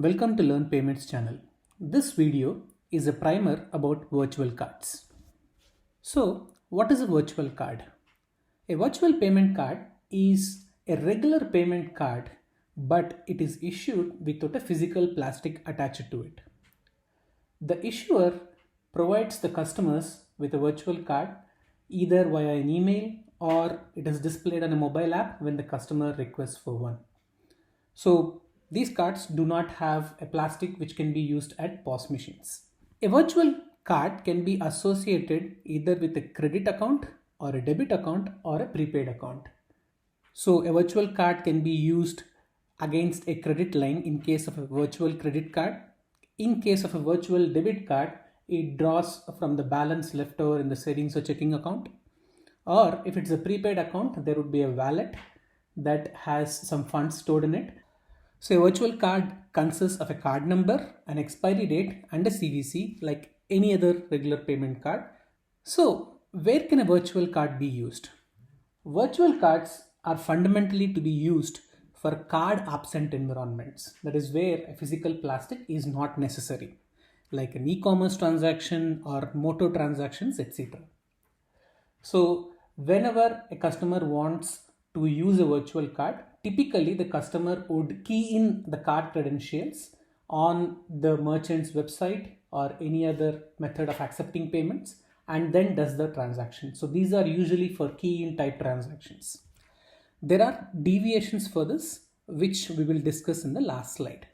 Welcome to Learn Payments channel. This video is a primer about virtual cards. So, what is a virtual card? A virtual payment card is a regular payment card, but it is issued without a physical plastic attached to it. The issuer provides the customers with a virtual card either via an email or it is displayed on a mobile app when the customer requests for one. So these cards do not have a plastic which can be used at POS machines. A virtual card can be associated either with a credit account or a debit account or a prepaid account. So a virtual card can be used against a credit line in case of a virtual credit card. In case of a virtual debit card, it draws from the balance left over in the savings or checking account. Or if it's a prepaid account, there would be a wallet that has some funds stored in it. So a virtual card consists of a card number, an expiry date and a CVC like any other regular payment card. So where can a virtual card be used? Virtual cards are fundamentally to be used for card absent environments. That is where a physical plastic is not necessary, like an e-commerce transaction or motor transactions, etc. So whenever a customer wants to use a virtual card, typically the customer would key in the card credentials on the merchant's website or any other method of accepting payments and then does the transaction. So these are usually for key in type transactions. There are deviations for this, which we will discuss in the last slide.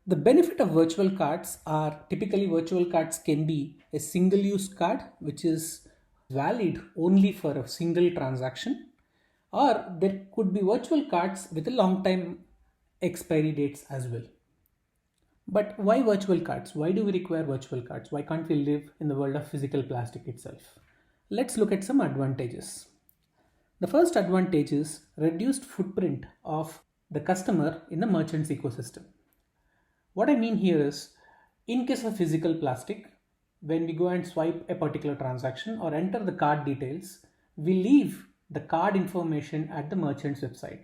The benefit of virtual cards are typically virtual cards can be a single use card, which is valid only for a single transaction, or there could be virtual cards with a long time expiry dates as well. But why virtual cards? Why do we require virtual cards? Why can't we live in the world of physical plastic itself? Let's look at some advantages. The first advantage is reduced footprint of the customer in the merchant's ecosystem. What I mean here is, in case of physical plastic, when we go and swipe a particular transaction or enter the card details, we leave the card information at the merchant's website.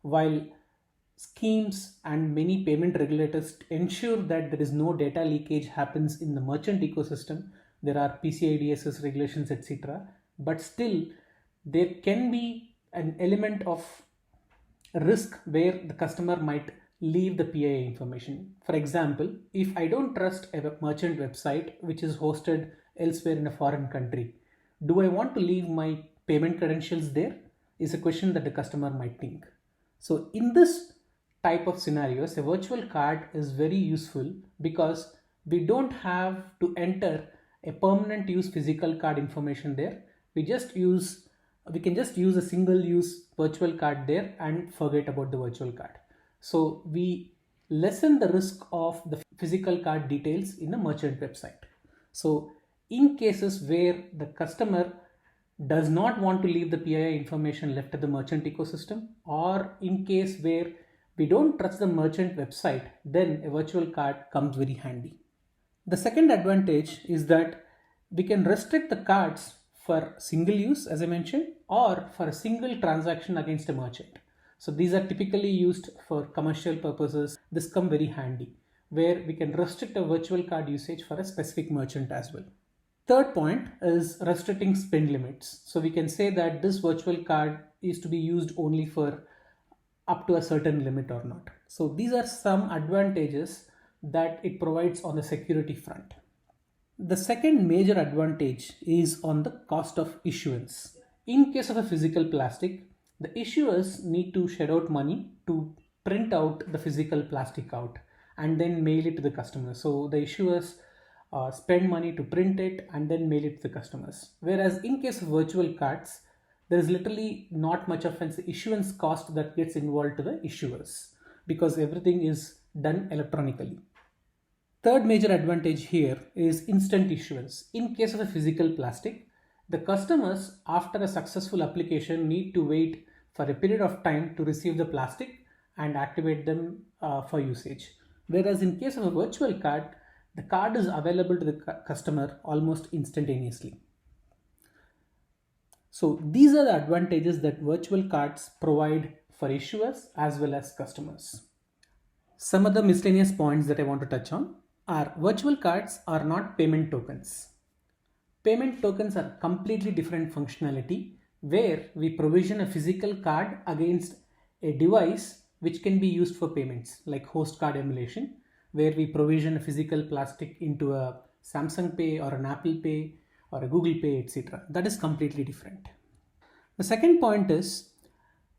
While schemes and many payment regulators ensure that there is no data leakage happens in the merchant ecosystem, there are PCI DSS regulations, etc. But still, there can be an element of risk where the customer might leave the PII information. For example, if I don't trust a merchant website which is hosted elsewhere in a foreign country, do I want to leave my payment credentials there? Is a question that the customer might think. So in this type of scenarios, a virtual card is very useful because we don't have to enter a permanent use physical card information there. We can just use a single use virtual card there and forget about the virtual card. So we lessen the risk of the physical card details in a merchant website. So in cases where the customer does not want to leave the PII information left at the merchant ecosystem, or in case where we don't trust the merchant website, then a virtual card comes very handy. The second advantage is that we can restrict the cards for single use, as I mentioned, or for a single transaction against a merchant. So these are typically used for commercial purposes. This come very handy, where we can restrict a virtual card usage for a specific merchant as well. Third point is restricting spend limits. So we can say that this virtual card is to be used only for up to a certain limit or not. So these are some advantages that it provides on the security front. The second major advantage is on the cost of issuance. In case of a physical plastic, the issuers need to shed out money to print out the physical plastic out and then mail it to the customer. So the issuers spend money to print it and then mail it to the customers. Whereas in case of virtual cards, there is literally not much of an issuance cost that gets involved to the issuers because everything is done electronically. Third major advantage here is instant issuance. In case of a physical plastic, the customers after a successful application need to wait for a period of time to receive the plastic and activate them for usage. Whereas in case of a virtual card, the card is available to the customer almost instantaneously. So these are the advantages that virtual cards provide for issuers as well as customers. Some other miscellaneous points that I want to touch on are virtual cards are not payment tokens. Payment tokens are completely different functionality where we provision a physical card against a device which can be used for payments like host card emulation, where we provision a physical plastic into a Samsung Pay or an Apple Pay or a Google Pay, etc. That is completely different. The second point is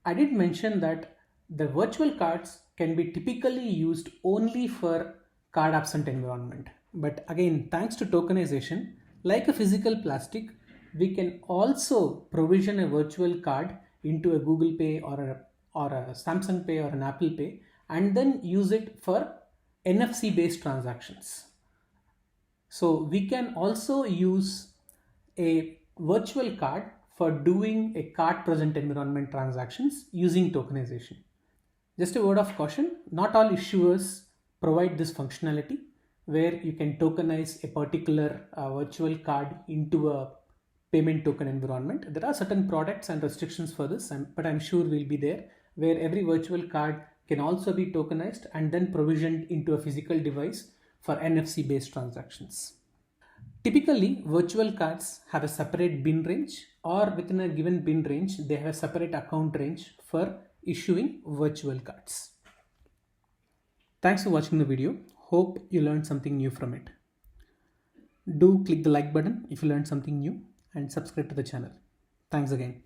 I did mention that the virtual cards can be typically used only for card absent environment. But again, thanks to tokenization, like a physical plastic, we can also provision a virtual card into a Google Pay or a Samsung Pay or an Apple Pay and then use it for NFC based transactions. So we can also use a virtual card for doing a card present environment transactions using tokenization. Just a word of caution, not all issuers provide this functionality where you can tokenize a particular virtual card into a payment token environment. There are certain products and restrictions for this, but I'm sure will be there where every virtual card can also be tokenized and then provisioned into a physical device for NFC based transactions. Typically, virtual cards have a separate bin range, or within a given bin range, they have a separate account range for issuing virtual cards. Thanks for watching the video. Hope you learned something new from it. Do click the like button if you learned something new and subscribe to the channel. Thanks again.